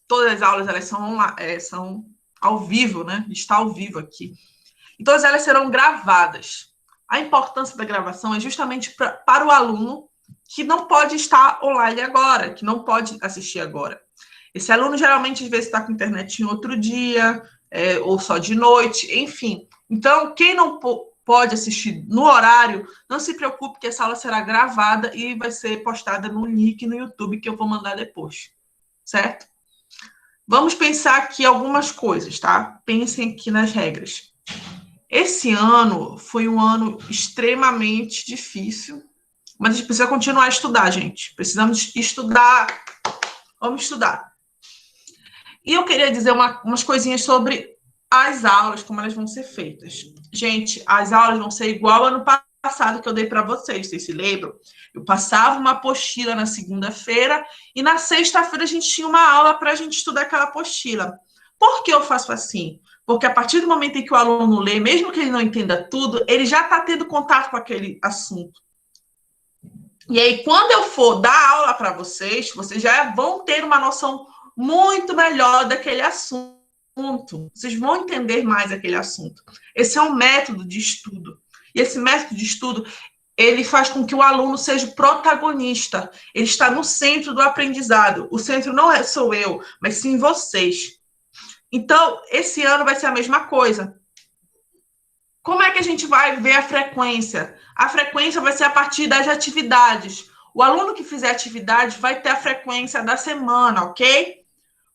todas as aulas, elas são ao vivo, né? Está ao vivo aqui. E todas elas serão gravadas. A importância da gravação é justamente para o aluno que não pode estar online agora, que não pode assistir agora. Esse aluno, geralmente, às vezes, está com internet em outro dia, ou só de noite, enfim. Então, quem não pode assistir no horário, não se preocupe que essa aula será gravada e vai ser postada no link no YouTube que eu vou mandar depois, certo? Vamos pensar aqui algumas coisas, tá? Pensem aqui nas regras. Esse ano foi um ano extremamente difícil, mas a gente precisa continuar a estudar, gente. Precisamos estudar. Vamos estudar. E eu queria dizer umas coisinhas sobre as aulas, como elas vão ser feitas. Gente, as aulas vão ser igual ao ano passado que eu dei para vocês se lembram? Eu passava uma apostila na segunda-feira e na sexta-feira a gente tinha uma aula para a gente estudar aquela apostila. Por que eu faço assim? Porque a partir do momento em que o aluno lê, mesmo que ele não entenda tudo, ele já está tendo contato com aquele assunto. E aí, quando eu for dar aula para vocês, vocês já vão ter uma noção muito melhor daquele assunto. Vocês vão entender mais aquele assunto. Esse é um método de estudo. E esse método de estudo, ele faz com que o aluno seja o protagonista. Ele está no centro do aprendizado. O centro não sou eu, mas sim vocês. Então, esse ano vai ser a mesma coisa. Como é que a gente vai ver a frequência? A frequência vai ser a partir das atividades. O aluno que fizer atividade vai ter a frequência da semana, ok?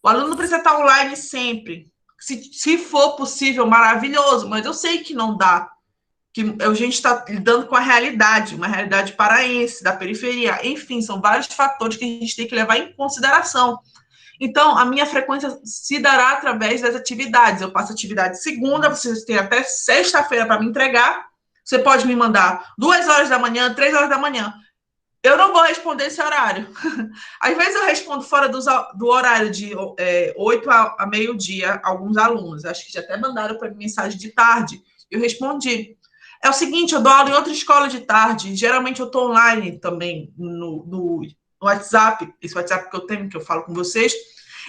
O aluno não precisa estar online sempre. Se for possível, maravilhoso, mas eu sei que não dá. Que a gente está lidando com a realidade, uma realidade paraense, da periferia. Enfim, são vários fatores que a gente tem que levar em consideração. Então, a minha frequência se dará através das atividades. Eu passo atividade segunda, vocês têm até sexta-feira para me entregar. Você pode me mandar 2 horas da manhã, 3 horas da manhã. Eu não vou responder esse horário. Às vezes eu respondo fora do horário de 8 a meio-dia alguns alunos. Acho que já até mandaram para mim mensagem de tarde. Eu respondi. É o seguinte, eu dou aula em outra escola de tarde. Geralmente eu estou online também no WhatsApp. Esse WhatsApp que eu tenho, que eu falo com vocês,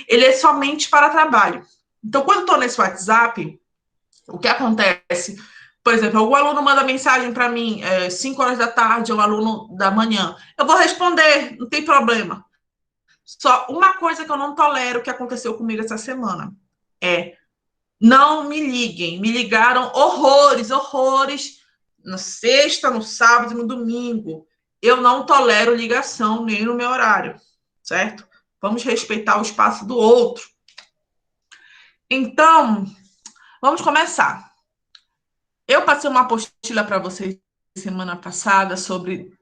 ele é somente para trabalho. Então, quando eu estou nesse WhatsApp, o que acontece? Por exemplo, algum aluno manda mensagem para mim, 5 horas da tarde, ou aluno da manhã. Eu vou responder, não tem problema. Só uma coisa que eu não tolero que aconteceu comigo essa semana é não me liguem. Me ligaram horrores na sexta, no sábado e no domingo. Eu não tolero ligação nem no meu horário, certo? Vamos respeitar o espaço do outro. Então, vamos começar. Eu passei uma apostila para vocês semana passada sobre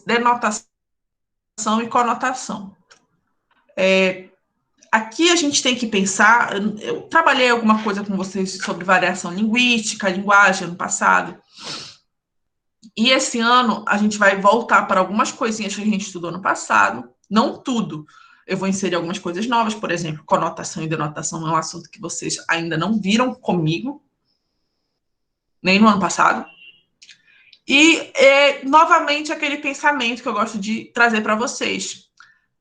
denotação e conotação. Aqui a gente tem que pensar, eu trabalhei alguma coisa com vocês sobre variação linguística, linguagem, ano passado, e esse ano a gente vai voltar para algumas coisinhas que a gente estudou no passado, não tudo. Eu vou inserir algumas coisas novas, por exemplo, conotação e denotação é um assunto que vocês ainda não viram comigo, nem no ano passado. E, novamente, aquele pensamento que eu gosto de trazer para vocês.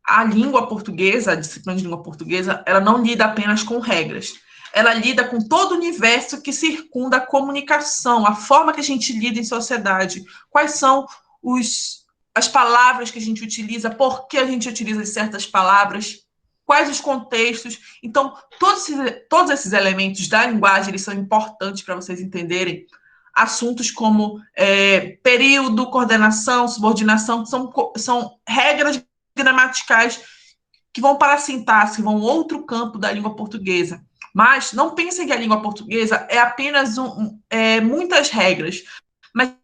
A língua portuguesa, a disciplina de língua portuguesa, ela não lida apenas com regras. Ela lida com todo o universo que circunda a comunicação, a forma que a gente lida em sociedade. Quais são as palavras que a gente utiliza, por que a gente utiliza certas palavras, quais os contextos. Então, todos esses elementos da linguagem, eles são importantes para vocês entenderem assuntos como período, coordenação, subordinação, são regras gramaticais que vão para a sintaxe, que vão outro campo da língua portuguesa. Mas não pensem que a língua portuguesa é apenas muitas regras, mas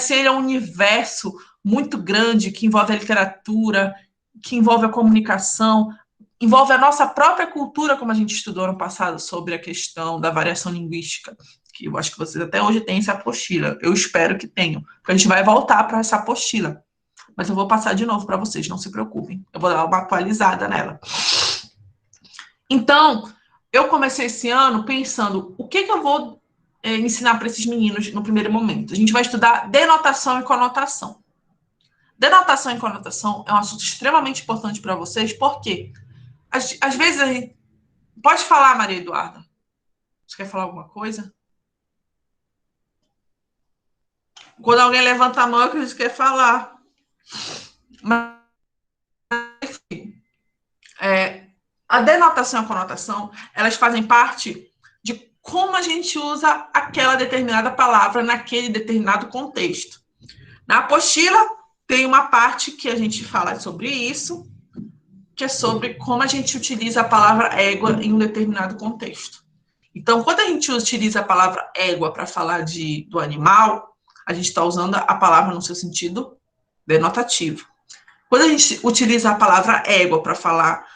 ele é um universo muito grande que envolve a literatura, que envolve a comunicação, envolve a nossa própria cultura, como a gente estudou no passado sobre a questão da variação linguística, que eu acho que vocês até hoje têm essa apostila. Eu espero que tenham, porque a gente vai voltar para essa apostila. Mas eu vou passar de novo para vocês, não se preocupem. Eu vou dar uma atualizada nela. Então, eu comecei esse ano pensando, o que eu vou ensinar para esses meninos no primeiro momento? A gente vai estudar denotação e conotação. Denotação e conotação é um assunto extremamente importante para vocês, por quê? Às vezes a gente... Pode falar, Maria Eduarda. Você quer falar alguma coisa? Quando alguém levanta a mão, é que a gente quer falar. Mas, a denotação e a conotação, elas fazem parte de como a gente usa aquela determinada palavra naquele determinado contexto. Na apostila, tem uma parte que a gente fala sobre isso, que é sobre como a gente utiliza a palavra égua em um determinado contexto. Então, quando a gente utiliza a palavra égua para falar do animal, a gente está usando a palavra no seu sentido denotativo. Quando a gente utiliza a palavra égua para falar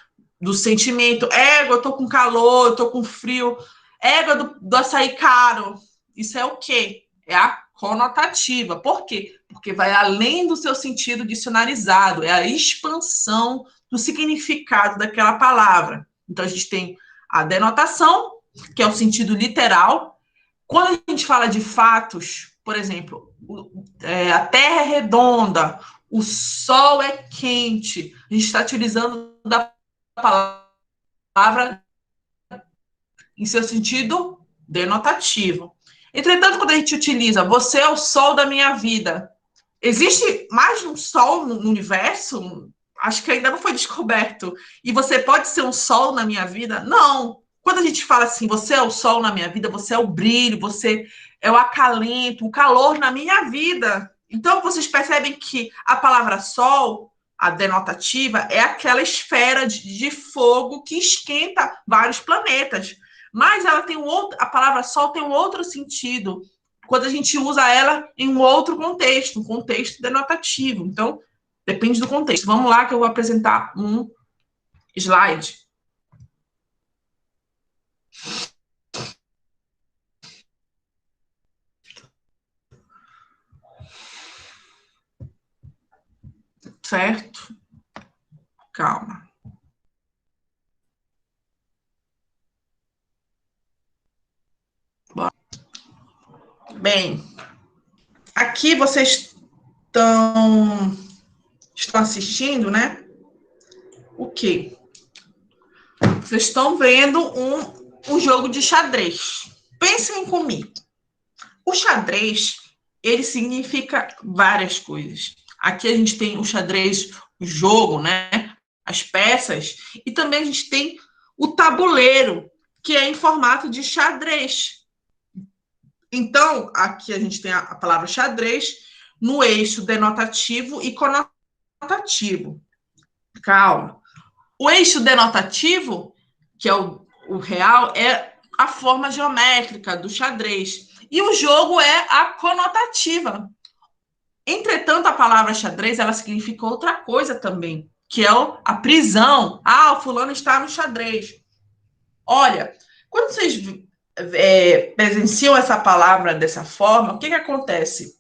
do sentimento, égua, eu tô com calor, eu tô com frio, égua do açaí caro, isso é o quê? É a conotativa. Por quê? Porque vai além do seu sentido dicionarizado, é a expansão do significado daquela palavra. Então, a gente tem a denotação, que é o sentido literal. Quando a gente fala de fatos, por exemplo, a Terra é redonda, o sol é quente, a gente está utilizando da palavra em seu sentido denotativo. Entretanto, quando a gente utiliza você é o sol da minha vida, existe mais de um sol no universo? Acho que ainda não foi descoberto. E você pode ser um sol na minha vida? Não. Quando a gente fala assim, você é o sol na minha vida, você é o brilho, você é o acalento, o calor na minha vida. Então, vocês percebem que a palavra sol, a denotativa, é aquela esfera de fogo que esquenta vários planetas. Mas ela tem a palavra sol tem um outro sentido quando a gente usa ela em um outro contexto, um contexto denotativo. Então, depende do contexto. Vamos lá que eu vou apresentar um slide. Certo? Calma. Bem, aqui vocês estão assistindo, né? O quê? Vocês estão vendo um jogo de xadrez. Pensem comigo. O xadrez, ele significa várias coisas. Aqui a gente tem o xadrez, o jogo, né? As peças. E também a gente tem o tabuleiro, que é em formato de xadrez. Então, aqui a gente tem a palavra xadrez no eixo denotativo e conotativo. Calma. O eixo denotativo, que é o real, é a forma geométrica do xadrez. E o jogo é a conotativa. Entretanto, a palavra xadrez, ela significa outra coisa também, que é a prisão. Ah, o fulano está no xadrez. Olha, quando vocês presenciam essa palavra dessa forma, o que acontece?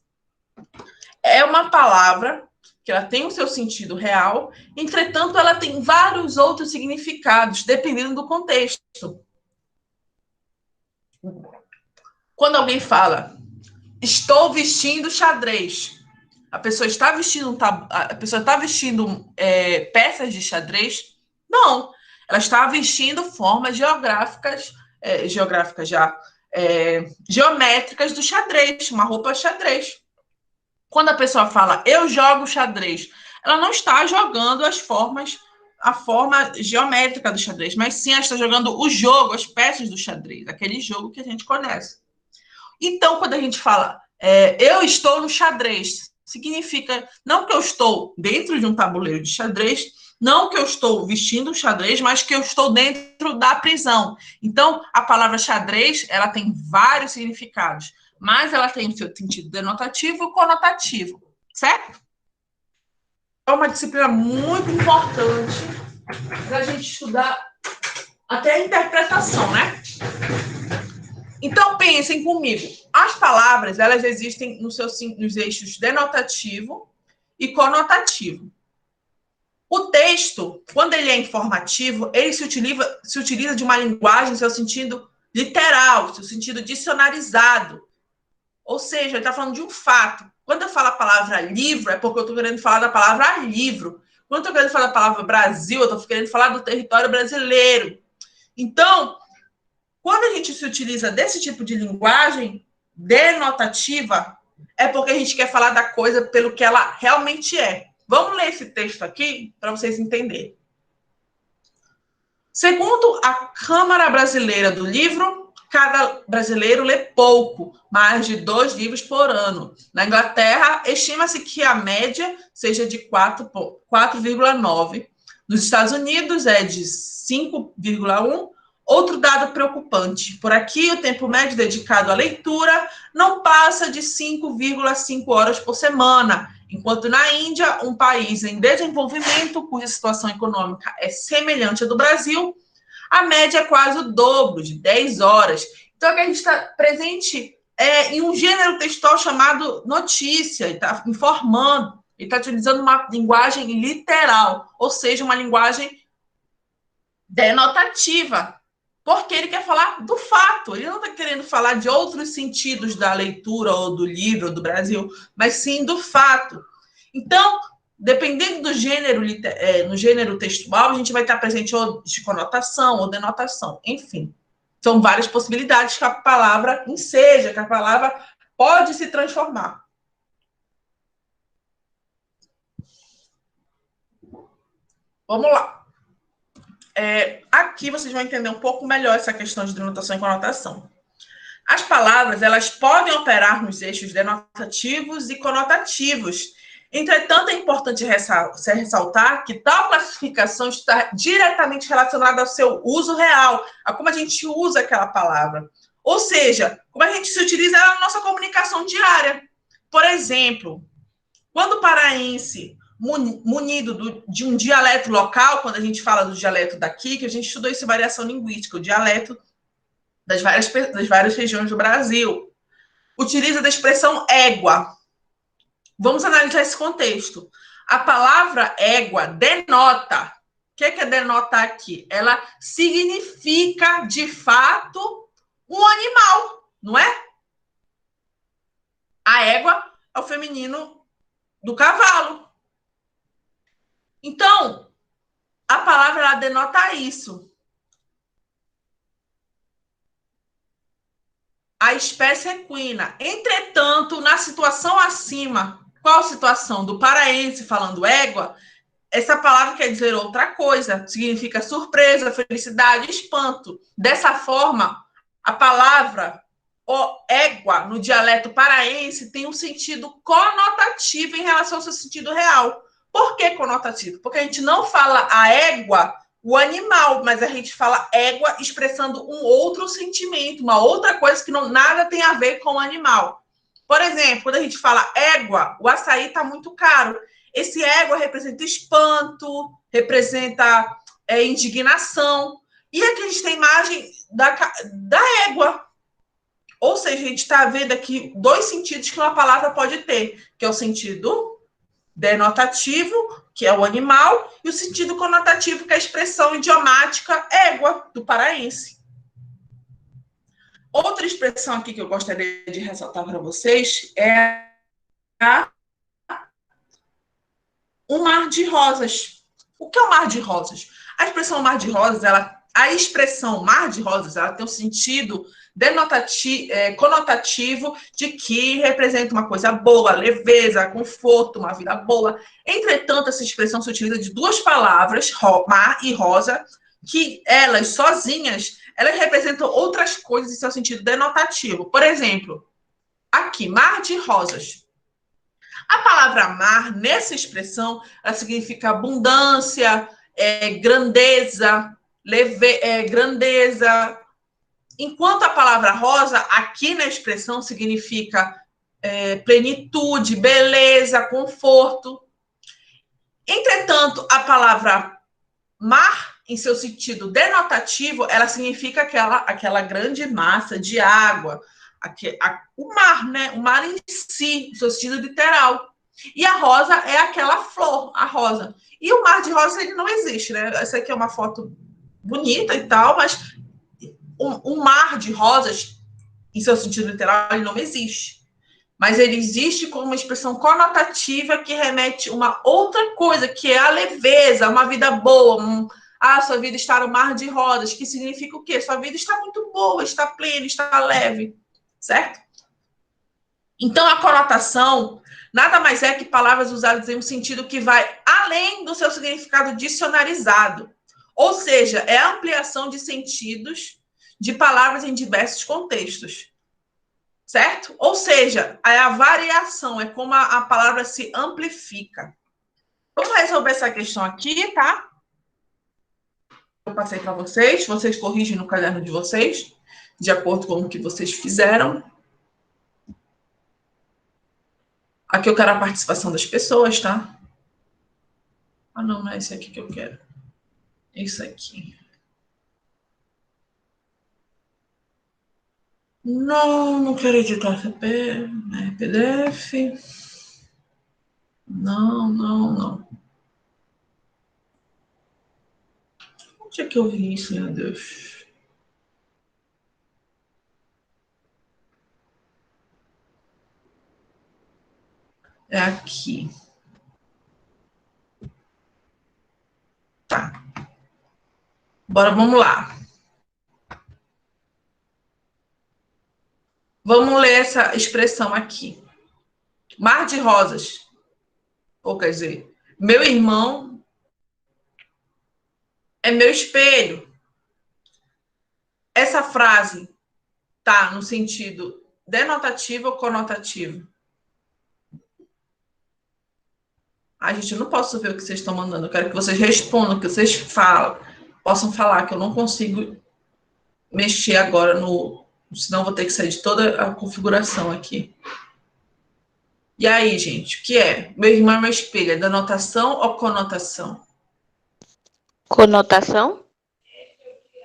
É uma palavra que ela tem o seu sentido real, entretanto, ela tem vários outros significados, dependendo do contexto. Quando alguém fala, estou vestindo xadrez, a pessoa está vestindo, peças de xadrez? Não, ela está vestindo formas geométricas do xadrez, uma roupa xadrez. Quando a pessoa fala, eu jogo xadrez, ela não está jogando a forma geométrica do xadrez, mas sim ela está jogando o jogo, as peças do xadrez, aquele jogo que a gente conhece. Então, quando a gente fala, eu estou no xadrez, significa não que eu estou dentro de um tabuleiro de xadrez, não que eu estou vestindo um xadrez, mas que eu estou dentro da prisão. Então, a palavra xadrez, ela tem vários significados, mas ela tem o seu sentido denotativo e conotativo, certo? É uma disciplina muito importante para a gente estudar até a interpretação, né? Então, pensem comigo. As palavras, elas existem nos eixos denotativo e conotativo. O texto, quando ele é informativo, ele se utiliza de uma linguagem no seu sentido literal, seu sentido dicionarizado. Ou seja, ele está falando de um fato. Quando eu falo a palavra livro, é porque eu estou querendo falar da palavra livro. Quando eu estou querendo falar da palavra Brasil, eu estou querendo falar do território brasileiro. Então, quando a gente se utiliza desse tipo de linguagem denotativa, é porque a gente quer falar da coisa pelo que ela realmente é. Vamos ler esse texto aqui para vocês entenderem. Segundo a Câmara Brasileira do Livro, cada brasileiro lê pouco, mais de 2 livros por ano. Na Inglaterra, estima-se que a média seja de 4,9. Nos Estados Unidos, é de 5,1. Outro dado preocupante: por aqui, o tempo médio dedicado à leitura não passa de 5,5 horas por semana, enquanto na Índia, um país em desenvolvimento, cuja situação econômica é semelhante à do Brasil, a média é quase o dobro, de 10 horas. Então, aqui a gente está presente em um gênero textual chamado notícia, ele está informando, ele está utilizando uma linguagem literal, ou seja, uma linguagem denotativa, porque ele quer falar do fato, ele não está querendo falar de outros sentidos da leitura ou do livro ou do Brasil, mas sim do fato. Então, dependendo do gênero, no gênero textual, a gente vai estar presente ou de conotação ou denotação, enfim. São várias possibilidades que a palavra enseja, que a palavra pode se transformar. Vamos lá. Aqui vocês vão entender um pouco melhor essa questão de denotação e conotação. As palavras, elas podem operar nos eixos denotativos e conotativos. Entretanto, é importante ressaltar que tal classificação está diretamente relacionada ao seu uso real, a como a gente usa aquela palavra. Ou seja, como a gente se utiliza na nossa comunicação diária. Por exemplo, quando o paraense, munido de um dialeto local, quando a gente fala do dialeto daqui, que a gente estudou isso em variação linguística, o dialeto das várias regiões do Brasil, utiliza da expressão égua. Vamos analisar esse contexto. A palavra égua denota. O que é denotar aqui? Ela significa, de fato, um animal, não é? A égua é o feminino do cavalo. Então, a palavra ela denota isso. A espécie equina. Entretanto, na situação acima, qual situação? Do paraense falando égua, essa palavra quer dizer outra coisa. Significa surpresa, felicidade, espanto. Dessa forma, a palavra égua, no dialeto paraense, tem um sentido conotativo em relação ao seu sentido real. Por que conotativo? Porque a gente não fala a égua, o animal, mas a gente fala égua expressando um outro sentimento, uma outra coisa que não nada tem a ver com o animal. Por exemplo, quando a gente fala égua, o açaí está muito caro. Esse égua representa espanto, representa indignação. E aqui a gente tem a imagem da égua. Ou seja, a gente está vendo aqui 2 sentidos que uma palavra pode ter, que é o sentido denotativo, que é o animal, e o sentido conotativo, que é a expressão idiomática égua, do paraense. Outra expressão aqui que eu gostaria de ressaltar para vocês é um mar de rosas. O que é o mar de rosas? A expressão mar de rosas, a expressão mar de rosas, ela tem um sentido conotativo de que representa uma coisa boa, leveza, conforto, uma vida boa. Entretanto, essa expressão se utiliza de 2 palavras, mar e rosa, que elas sozinhas, elas representam outras coisas em seu sentido denotativo. Por exemplo, aqui, mar de rosas. A palavra mar, nessa expressão, ela significa abundância, grandeza, grandeza. Enquanto a palavra rosa, aqui na expressão, significa plenitude, beleza, conforto. Entretanto, a palavra mar, em seu sentido denotativo, ela significa aquela grande massa de água, o mar, né? O mar em si, em seu sentido literal. E a rosa é aquela flor, a rosa. E o mar de rosa, ele não existe, né? Essa aqui é uma foto bonita e tal, mas um mar de rosas, em seu sentido literal, ele não existe. mas ele existe como uma expressão conotativa que remete a uma outra coisa, que é a leveza, uma vida boa. Sua vida está no mar de rosas, que significa o quê? Sua vida está muito boa, está plena, está leve, certo? Então, a conotação nada mais é que palavras usadas em um sentido que vai além do seu significado dicionarizado. Ou seja, é a ampliação de sentidos de palavras em diversos contextos. Certo? Ou seja, é a variação, é como a palavra se amplifica. Vamos resolver essa questão aqui, tá? Eu passei para vocês, vocês corrigem no caderno de vocês, de acordo com o que vocês fizeram. Aqui eu quero a participação das pessoas, tá? Não é esse aqui que eu quero. Isso aqui. Não quero editar PDF. Não. Onde é que eu vi isso, meu Deus? É aqui. Tá. Bora, vamos lá. Vamos ler essa expressão aqui. Mar de rosas. Ou quer dizer, meu irmão é meu espelho. Essa frase tá no sentido denotativo ou conotativo? Gente, eu não posso ver o que vocês estão mandando. Eu quero que vocês respondam, que vocês possam falar, que eu não consigo mexer agora no... Senão eu vou ter que sair de toda a configuração aqui. E aí, gente, o que é? Meu irmão é meu espelho. É denotação ou conotação? Conotação?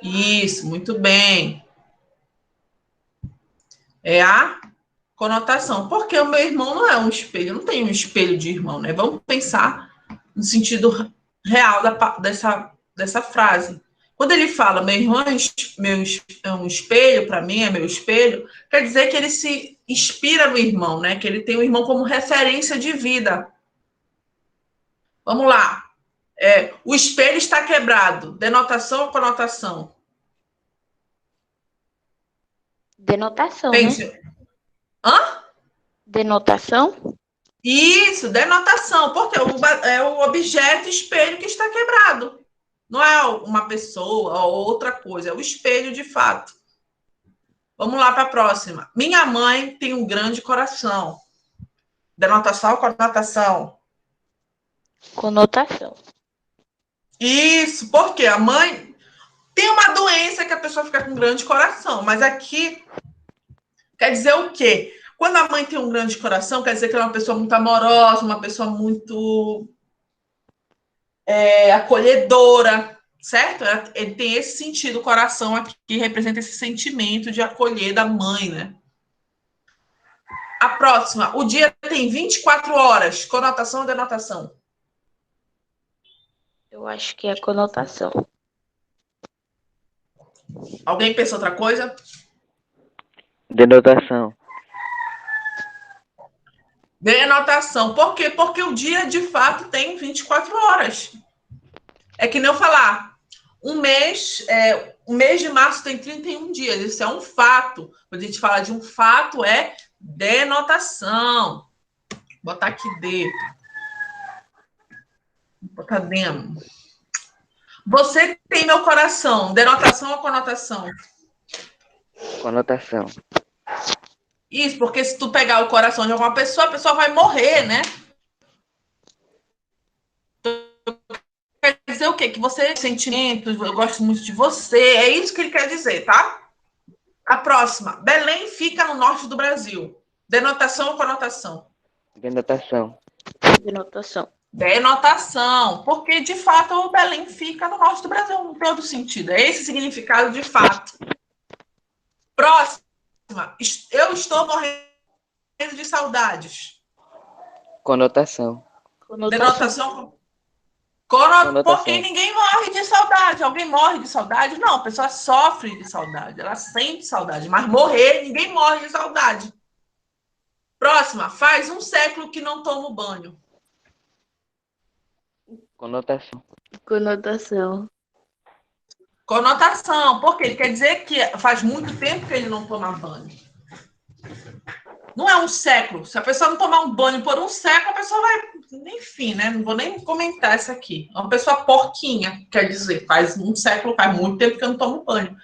Isso, muito bem. É a conotação. Porque o meu irmão não é um espelho. Eu não tenho um espelho de irmão, né? Vamos pensar no sentido real dessa frase. Quando ele fala, meu irmão é um espelho, para mim é meu espelho, quer dizer que ele se inspira no irmão, né? Que ele tem o irmão como referência de vida. Vamos lá. O espelho está quebrado. Denotação ou conotação? Denotação, Pense. né? Hã? Denotação? Isso, denotação, porque é o objeto espelho que está quebrado. Não é uma pessoa ou outra coisa, é o espelho de fato. Vamos lá para a próxima. Minha mãe tem um grande coração. Denotação ou conotação? Conotação. Isso, porque a mãe tem uma doença que a pessoa fica com um grande coração, mas aqui quer dizer o quê? Quando a mãe tem um grande coração, quer dizer que ela é uma pessoa muito amorosa, uma pessoa muito acolhedora, certo? Ele tem esse sentido, o coração aqui que representa esse sentimento de acolher da mãe, né? A próxima, o dia tem 24 horas, conotação ou denotação? Eu acho que é conotação. Alguém pensa outra coisa? Denotação. Denotação. Por quê? Porque o dia, de fato, tem 24 horas. É que nem eu falar, o mês de março tem 31 dias. Isso é um fato. Quando a gente fala de um fato, é denotação. Vou botar aqui D. Vou botar demo. Você tem meu coração. Denotação ou conotação? Conotação. Isso, porque se tu pegar o coração de alguma pessoa, a pessoa vai morrer, né? Quer dizer o quê? Que você tem sentimentos, eu gosto muito de você. É isso que ele quer dizer, tá? A próxima. Belém fica no norte do Brasil. Denotação ou conotação? Denotação. Denotação. Denotação. Porque, de fato, o Belém fica no norte do Brasil. Não tem outro sentido. É esse significado de fato. Próxima. Eu estou morrendo de saudades. Conotação. Denotação. Conotação. Porque ninguém morre de saudade. Alguém morre de saudade? Não, a pessoa sofre de saudade. Ela sente saudade. Mas morrer, ninguém morre de saudade. Próxima. Faz um século que não tomo banho. Conotação. Conotação. Conotação. Por quê? Ele quer dizer que faz muito tempo que ele não toma banho. Não é um século. Se a pessoa não tomar um banho por um século, a pessoa vai... Enfim, né? Não vou nem comentar isso aqui. É uma pessoa porquinha, quer dizer, faz um século, faz muito tempo que eu não tomo banho.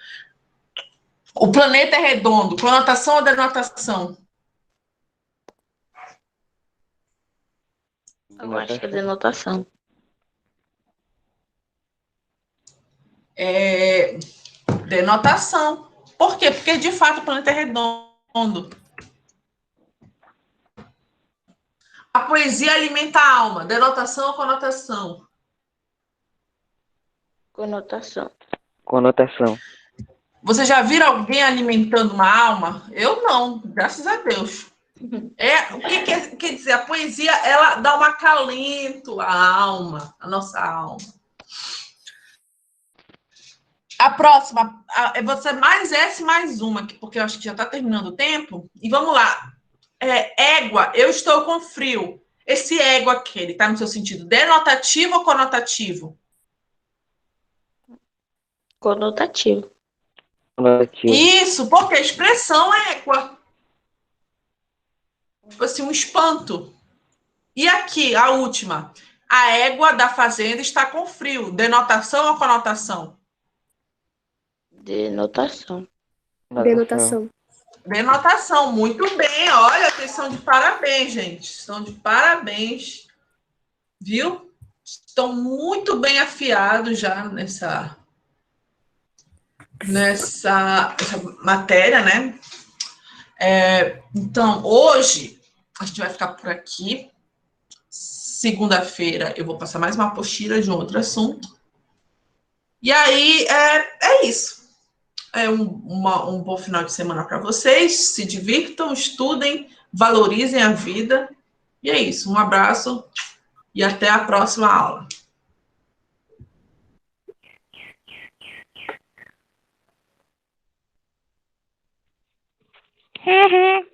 O planeta é redondo. Conotação ou denotação? Eu acho que é denotação. Denotação. Por quê? Porque, de fato, o planeta é redondo. A poesia alimenta a alma. Denotação ou conotação? Conotação. Conotação. Você já viram alguém alimentando uma alma? Eu não, graças a Deus. O que quer dizer? A poesia, ela dá um acalento à alma, à nossa alma. A próxima, você mais essa e mais uma, porque eu acho que já está terminando o tempo. E vamos lá. Égua, eu estou com frio. Esse égua aqui, ele está no seu sentido denotativo ou conotativo? Conotativo. Conotativo. Isso, porque a expressão é égua. Tipo assim, um espanto. E aqui, a última. A égua da fazenda está com frio. Denotação ou conotação? Denotação. Denotação. Denotação, muito bem. Olha, vocês estão de parabéns, gente. Estão de parabéns. Viu? Estão muito bem afiados já nessa matéria, né? Então, hoje, a gente vai ficar por aqui. Segunda-feira, eu vou passar mais uma apostila de um outro assunto. E aí, é isso. Um bom final de semana para vocês. Se divirtam, estudem, valorizem a vida. E é isso. Um abraço e até a próxima aula. Uhum.